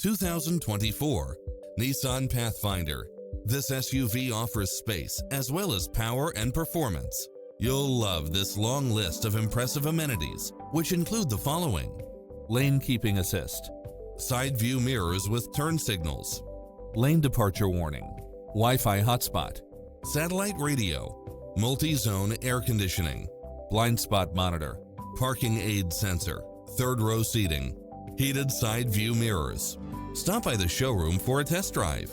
2024 Nissan Pathfinder. This SUV offers space as well as power and performance. You'll love this long list of impressive amenities, which include the following: lane keeping assist, side view mirrors with turn signals, lane departure warning, Wi-Fi hotspot, satellite radio, multi-zone air conditioning, blind spot monitor, parking aid sensor, third row seating, heated side view mirrors. Stop by the showroom for a test drive.